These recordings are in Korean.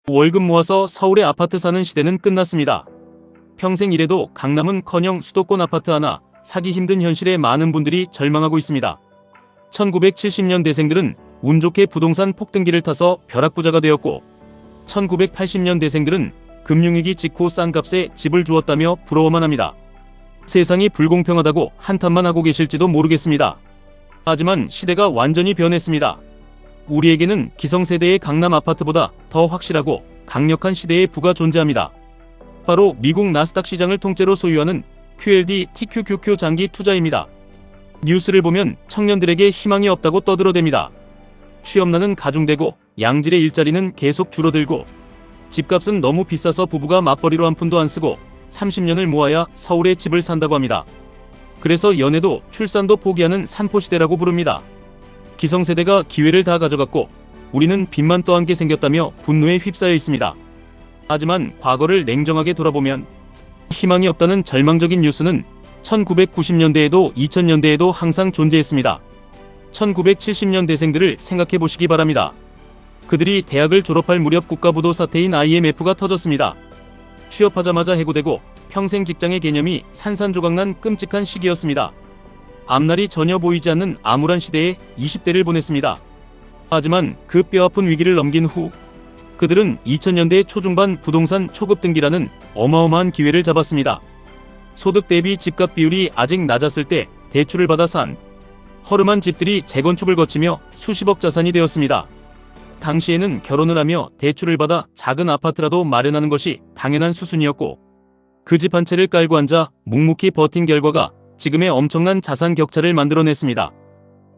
월급 모아서 서울에 아파트 사는 시대는 끝났습니다. 평생 일해도 강남은커녕 수도권 아파트 하나 사기 힘든 현실에 많은 분들이 절망하고 있습니다. 1970년대생들은 운 좋게 부동산 폭등기를 타서 벼락부자가 되었고 1980년대생들은 금융위기 직후 싼 값에 집을 주었다며 부러워만 합니다. 세상이 불공평하다고 한탄만 하고 계실지도 모르겠습니다. 하지만 시대가 완전히 변했습니다. 우리에게는 기성세대의 강남 아파트보다 더 확실하고 강력한 시대의 부가 존재합니다. 바로 미국 나스닥 시장을 통째로 소유하는 QLD TQQQ 장기 투자입니다. 뉴스를 보면 청년들에게 희망이 없다고 떠들어댑니다. 취업난은 가중되고 양질의 일자리는 계속 줄어들고 집값은 너무 비싸서 부부가 맞벌이로 한 푼도 안 쓰고 30년을 모아야 서울에 집을 산다고 합니다. 그래서 연애도 출산도 포기하는 산포시대라고 부릅니다. 기성세대가 기회를 다 가져갔고 우리는 빚만 떠안게 생겼다며 분노에 휩싸여 있습니다. 하지만 과거를 냉정하게 돌아보면 희망이 없다는 절망적인 뉴스는 1990년대에도 2000년대에도 항상 존재했습니다. 1970년대생들을 생각해 보시기 바랍니다. 그들이 대학을 졸업할 무렵 국가부도 사태인 IMF가 터졌습니다. 취업하자마자 해고되고 평생 직장의 개념이 산산조각난 끔찍한 시기였습니다. 앞날이 전혀 보이지 않는 암울한 시대에 20대를 보냈습니다. 하지만 그 뼈아픈 위기를 넘긴 후 그들은 2000년대 초중반 부동산 초급 등기라는 어마어마한 기회를 잡았습니다. 소득 대비 집값 비율이 아직 낮았을 때 대출을 받아 산 허름한 집들이 재건축을 거치며 수십억 자산이 되었습니다. 당시에는 결혼을 하며 대출을 받아 작은 아파트라도 마련하는 것이 당연한 수순이었고 그 집 한 채를 깔고 앉아 묵묵히 버틴 결과가 지금의 엄청난 자산 격차를 만들어냈습니다.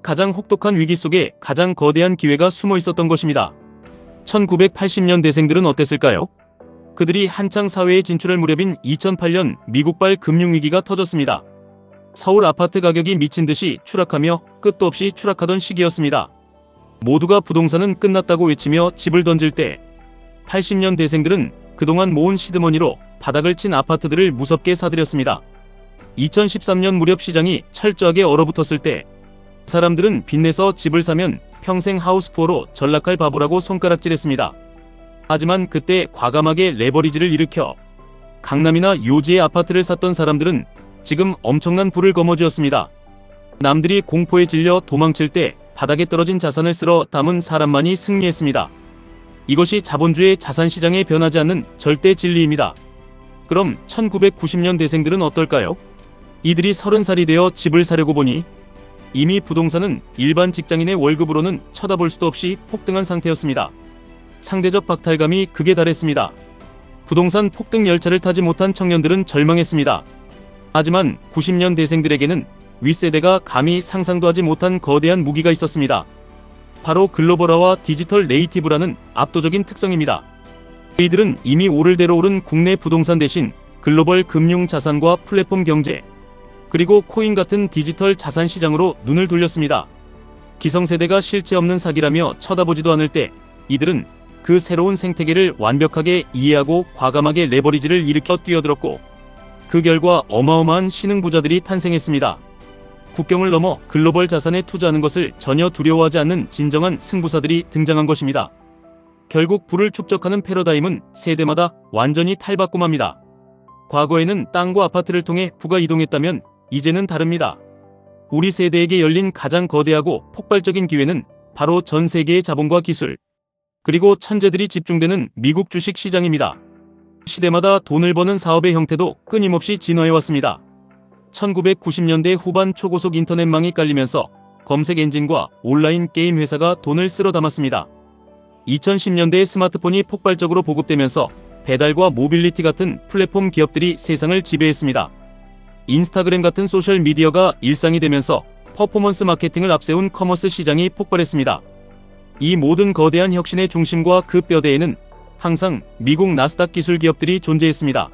가장 혹독한 위기 속에 가장 거대한 기회가 숨어 있었던 것입니다. 1980년대생들은 어땠을까요? 그들이 한창 사회에 진출할 무렵인 2008년 미국발 금융위기가 터졌습니다. 서울 아파트 가격이 미친 듯이 추락하며 끝도 없이 추락하던 시기였습니다. 모두가 부동산은 끝났다고 외치며 집을 던질 때 80년대생들은 그동안 모은 시드머니로 바닥을 친 아파트들을 무섭게 사들였습니다. 2013년 무렵 시장이 철저하게 얼어붙었을 때 사람들은 빚내서 집을 사면 평생 하우스푸어로 전락할 바보라고 손가락질했습니다. 하지만 그때 과감하게 레버리지를 일으켜 강남이나 요지의 아파트를 샀던 사람들은 지금 엄청난 부를 거머쥐었습니다. 남들이 공포에 질려 도망칠 때 바닥에 떨어진 자산을 쓸어 담은 사람만이 승리했습니다. 이것이 자본주의 자산시장에 변하지 않는 절대 진리입니다. 그럼 1990년대생들은 어떨까요? 이들이 30살이 되어 집을 사려고 보니 이미 부동산은 일반 직장인의 월급으로는 쳐다볼 수도 없이 폭등한 상태였습니다. 상대적 박탈감이 극에 달했습니다. 부동산 폭등 열차를 타지 못한 청년들은 절망했습니다. 하지만 90년대생들에게는 윗세대가 감히 상상도 하지 못한 거대한 무기가 있었습니다. 바로 글로벌화와 디지털 네이티브라는 압도적인 특성입니다. 이들은 이미 오를 대로 오른 국내 부동산 대신 글로벌 금융 자산과 플랫폼 경제, 그리고 코인 같은 디지털 자산 시장으로 눈을 돌렸습니다. 기성세대가 실체 없는 사기라며 쳐다보지도 않을 때 이들은 그 새로운 생태계를 완벽하게 이해하고 과감하게 레버리지를 일으켜 뛰어들었고 그 결과 어마어마한 신흥부자들이 탄생했습니다. 국경을 넘어 글로벌 자산에 투자하는 것을 전혀 두려워하지 않는 진정한 승부사들이 등장한 것입니다. 결국 부를 축적하는 패러다임은 세대마다 완전히 탈바꿈합니다. 과거에는 땅과 아파트를 통해 부가 이동했다면 이제는 다릅니다. 우리 세대에게 열린 가장 거대하고 폭발적인 기회는 바로 전 세계의 자본과 기술, 그리고 천재들이 집중되는 미국 주식 시장입니다. 시대마다 돈을 버는 사업의 형태도 끊임없이 진화해왔습니다. 1990년대 후반 초고속 인터넷망이 깔리면서 검색 엔진과 온라인 게임 회사가 돈을 쓸어 담았습니다. 2010년대에 스마트폰이 폭발적으로 보급되면서 배달과 모빌리티 같은 플랫폼 기업들이 세상을 지배했습니다. 인스타그램 같은 소셜미디어가 일상이 되면서 퍼포먼스 마케팅을 앞세운 커머스 시장이 폭발했습니다. 이 모든 거대한 혁신의 중심과 그 뼈대에는 항상 미국 나스닥 기술 기업들이 존재했습니다.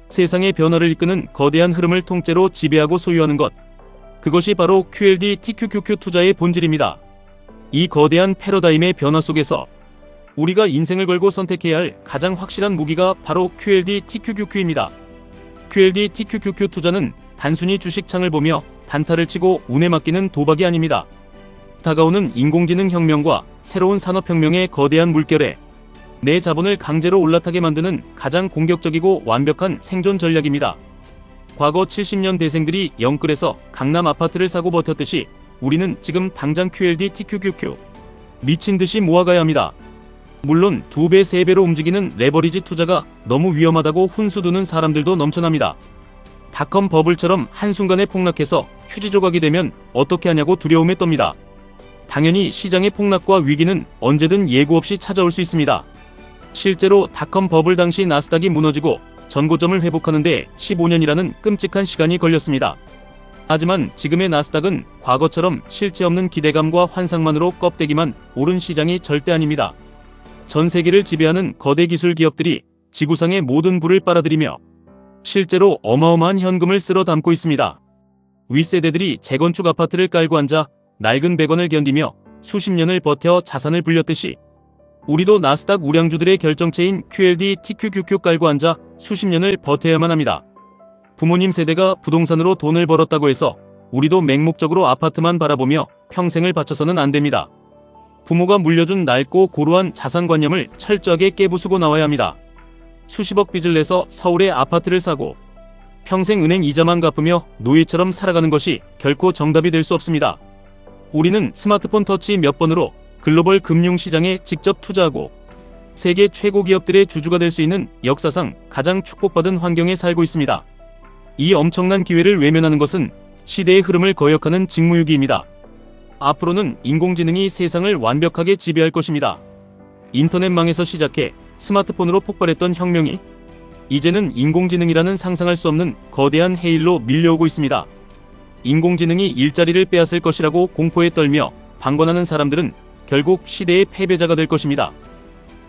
세상의 변화를 이끄는 거대한 흐름을 통째로 지배하고 소유하는 것, 그것이 바로 QLD TQQQ 투자의 본질입니다. 이 거대한 패러다임의 변화 속에서 우리가 인생을 걸고 선택해야 할 가장 확실한 무기가 바로 QLD TQQQ입니다. QLD TQQQ 투자는 단순히 주식창을 보며 단타를 치고 운에 맡기는 도박이 아닙니다. 다가오는 인공지능 혁명과 새로운 산업혁명의 거대한 물결에 내 자본을 강제로 올라타게 만드는 가장 공격적이고 완벽한 생존 전략입니다. 과거 70년 대생들이 영끌에서 강남 아파트를 사고 버텼듯이 우리는 지금 당장 QLD TQQQ 미친 듯이 모아가야 합니다. 물론 2배, 3배로 움직이는 레버리지 투자가 너무 위험하다고 훈수두는 사람들도 넘쳐납니다. 닷컴 버블처럼 한순간에 폭락해서 휴지 조각이 되면 어떻게 하냐고 두려움에 떱니다. 당연히 시장의 폭락과 위기는 언제든 예고 없이 찾아올 수 있습니다. 실제로 닷컴 버블 당시 나스닥이 무너지고 전고점을 회복하는 데 15년이라는 끔찍한 시간이 걸렸습니다. 하지만 지금의 나스닥은 과거처럼 실체 없는 기대감과 환상만으로 껍데기만 오른 시장이 절대 아닙니다. 전 세계를 지배하는 거대 기술 기업들이 지구상의 모든 부를 빨아들이며 실제로 어마어마한 현금을 쓸어 담고 있습니다. 윗세대들이 재건축 아파트를 깔고 앉아 낡은 배관을 견디며 수십 년을 버텨 자산을 불렸듯이 우리도 나스닥 우량주들의 결정체인 QLD TQQQ 깔고 앉아 수십 년을 버텨야만 합니다. 부모님 세대가 부동산으로 돈을 벌었다고 해서 우리도 맹목적으로 아파트만 바라보며 평생을 바쳐서는 안 됩니다. 부모가 물려준 낡고 고루한 자산관념을 철저하게 깨부수고 나와야 합니다. 수십억 빚을 내서 서울에 아파트를 사고 평생 은행 이자만 갚으며 노예처럼 살아가는 것이 결코 정답이 될 수 없습니다. 우리는 스마트폰 터치 몇 번으로 글로벌 금융시장에 직접 투자하고 세계 최고 기업들의 주주가 될 수 있는 역사상 가장 축복받은 환경에 살고 있습니다. 이 엄청난 기회를 외면하는 것은 시대의 흐름을 거역하는 직무유기입니다. 앞으로는 인공지능이 세상을 완벽하게 지배할 것입니다. 인터넷망에서 시작해 스마트폰으로 폭발했던 혁명이 이제는 인공지능이라는 상상할 수 없는 거대한 해일로 밀려오고 있습니다. 인공지능이 일자리를 빼앗을 것이라고 공포에 떨며 방관하는 사람들은 결국 시대의 패배자가 될 것입니다.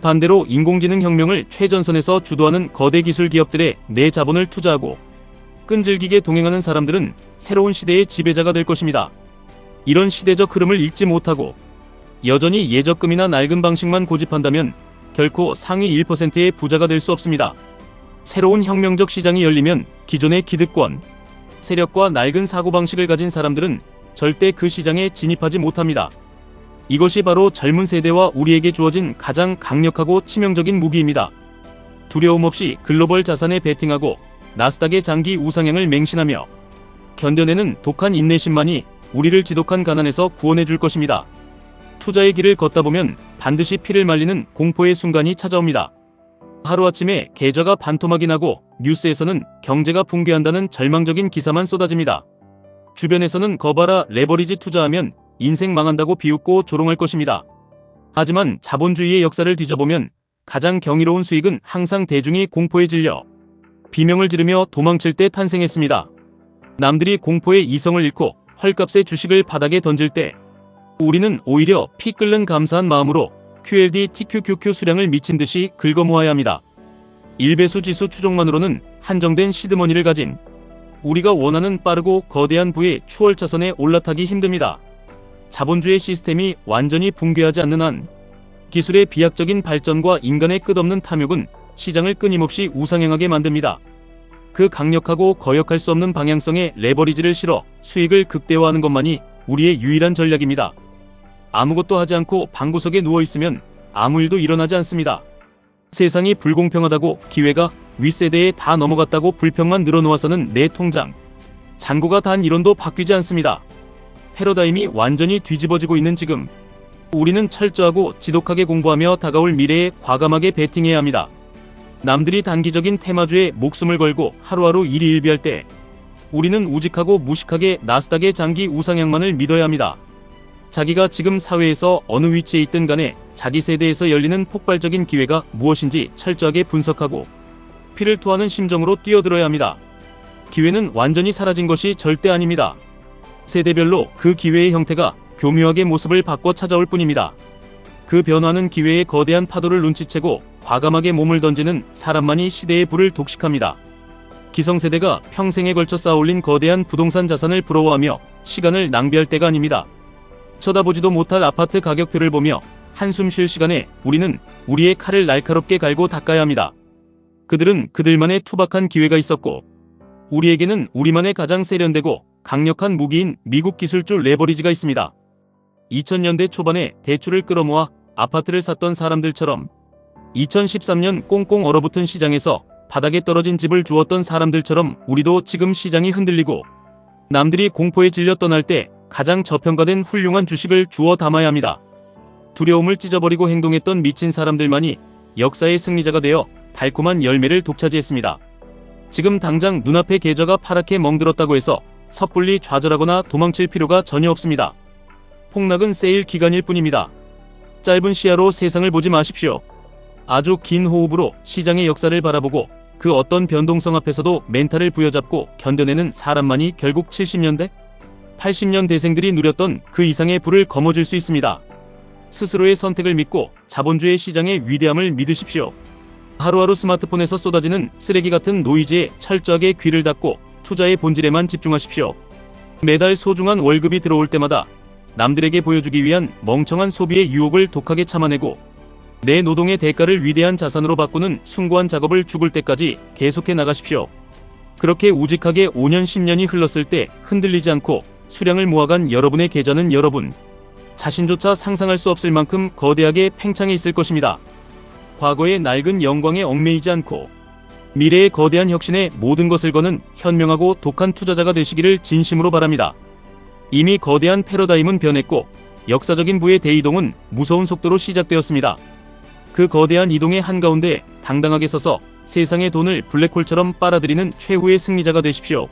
반대로 인공지능 혁명을 최전선에서 주도하는 거대 기술 기업들의 내 자본을 투자하고 끈질기게 동행하는 사람들은 새로운 시대의 지배자가 될 것입니다. 이런 시대적 흐름을 읽지 못하고 여전히 예적금이나 낡은 방식만 고집한다면 결코 상위 1%의 부자가 될 수 없습니다. 새로운 혁명적 시장이 열리면 기존의 기득권, 세력과 낡은 사고방식을 가진 사람들은 절대 그 시장에 진입하지 못합니다. 이것이 바로 젊은 세대와 우리에게 주어진 가장 강력하고 치명적인 무기입니다. 두려움 없이 글로벌 자산에 베팅하고 나스닥의 장기 우상향을 맹신하며 견뎌내는 독한 인내심만이 우리를 지독한 가난에서 구원해 줄 것입니다. 투자의 길을 걷다 보면 반드시 피를 말리는 공포의 순간이 찾아옵니다. 하루아침에 계좌가 반토막이 나고 뉴스에서는 경제가 붕괴한다는 절망적인 기사만 쏟아집니다. 주변에서는 거봐라 레버리지 투자하면 인생 망한다고 비웃고 조롱할 것입니다. 하지만 자본주의의 역사를 뒤져보면 가장 경이로운 수익은 항상 대중이 공포에 질려 비명을 지르며 도망칠 때 탄생했습니다. 남들이 공포에 이성을 잃고 헐값의 주식을 바닥에 던질 때 우리는 오히려 피 끓는 감사한 마음으로 QLD TQQQ 수량을 미친 듯이 긁어 모아야 합니다. 1배수 지수 추종만으로는 한정된 시드머니를 가진 우리가 원하는 빠르고 거대한 부의 추월차선에 올라타기 힘듭니다. 자본주의 시스템이 완전히 붕괴하지 않는 한 기술의 비약적인 발전과 인간의 끝없는 탐욕은 시장을 끊임없이 우상향하게 만듭니다. 그 강력하고 거역할 수 없는 방향성의 레버리지를 실어 수익을 극대화하는 것만이 우리의 유일한 전략입니다. 아무것도 하지 않고 방구석에 누워있으면 아무 일도 일어나지 않습니다. 세상이 불공평하다고 기회가 윗세대에 다 넘어갔다고 불평만 늘어놓아서는 내 통장 잔고가 단 1원도 바뀌지 않습니다. 패러다임이 완전히 뒤집어지고 있는 지금 우리는 철저하고 지독하게 공부하며 다가올 미래에 과감하게 베팅해야 합니다. 남들이 단기적인 테마주에 목숨을 걸고 하루하루 일희일비할 때 우리는 우직하고 무식하게 나스닥의 장기 우상향만을 믿어야 합니다. 자기가 지금 사회에서 어느 위치에 있든 간에 자기 세대에서 열리는 폭발적인 기회가 무엇인지 철저하게 분석하고 피를 토하는 심정으로 뛰어들어야 합니다. 기회는 완전히 사라진 것이 절대 아닙니다. 세대별로 그 기회의 형태가 교묘하게 모습을 바꿔 찾아올 뿐입니다. 그 변화는 기회의 거대한 파도를 눈치채고 과감하게 몸을 던지는 사람만이 시대의 불을 독식합니다. 기성세대가 평생에 걸쳐 쌓아올린 거대한 부동산 자산을 부러워하며 시간을 낭비할 때가 아닙니다. 쳐다보지도 못할 아파트 가격표를 보며 한숨 쉴 시간에 우리는 우리의 칼을 날카롭게 갈고 닦아야 합니다. 그들은 그들만의 투박한 기회가 있었고 우리에게는 우리만의 가장 세련되고 강력한 무기인 미국 기술주 레버리지가 있습니다. 2000년대 초반에 대출을 끌어모아 아파트를 샀던 사람들처럼 2013년 꽁꽁 얼어붙은 시장에서 바닥에 떨어진 집을 주웠던 사람들처럼 우리도 지금 시장이 흔들리고 남들이 공포에 질려 떠날 때 가장 저평가된 훌륭한 주식을 주워 담아야 합니다. 두려움을 찢어버리고 행동했던 미친 사람들만이 역사의 승리자가 되어 달콤한 열매를 독차지했습니다. 지금 당장 눈앞의 계좌가 파랗게 멍들었다고 해서 섣불리 좌절하거나 도망칠 필요가 전혀 없습니다. 폭락은 세일 기간일 뿐입니다. 짧은 시야로 세상을 보지 마십시오. 아주 긴 호흡으로 시장의 역사를 바라보고 그 어떤 변동성 앞에서도 멘탈을 부여잡고 견뎌내는 사람만이 결국 70년대, 80년대생들이 누렸던 그 이상의 부를 거머쥘 수 있습니다. 스스로의 선택을 믿고 자본주의 시장의 위대함을 믿으십시오. 하루하루 스마트폰에서 쏟아지는 쓰레기 같은 노이즈에 철저하게 귀를 닫고 투자의 본질에만 집중하십시오. 매달 소중한 월급이 들어올 때마다 남들에게 보여주기 위한 멍청한 소비의 유혹을 독하게 참아내고 내 노동의 대가를 위대한 자산으로 바꾸는 숭고한 작업을 죽을 때까지 계속해 나가십시오. 그렇게 우직하게 5년 10년이 흘렀을 때 흔들리지 않고 수량을 모아간 여러분의 계좌는 여러분 자신조차 상상할 수 없을 만큼 거대하게 팽창해 있을 것입니다. 과거의 낡은 영광에 얽매이지 않고 미래의 거대한 혁신에 모든 것을 거는 현명하고 독한 투자자가 되시기를 진심으로 바랍니다. 이미 거대한 패러다임은 변했고 역사적인 부의 대이동은 무서운 속도로 시작되었습니다. 그 거대한 이동의 한가운데 당당하게 서서 세상의 돈을 블랙홀처럼 빨아들이는 최후의 승리자가 되십시오.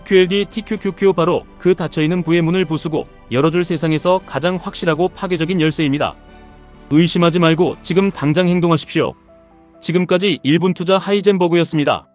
QLD TQQQ 바로 그 닫혀있는 부의 문을 부수고 열어줄 세상에서 가장 확실하고 파괴적인 열쇠입니다. 의심하지 말고 지금 당장 행동하십시오. 지금까지 1분 투자 하이젠버그였습니다.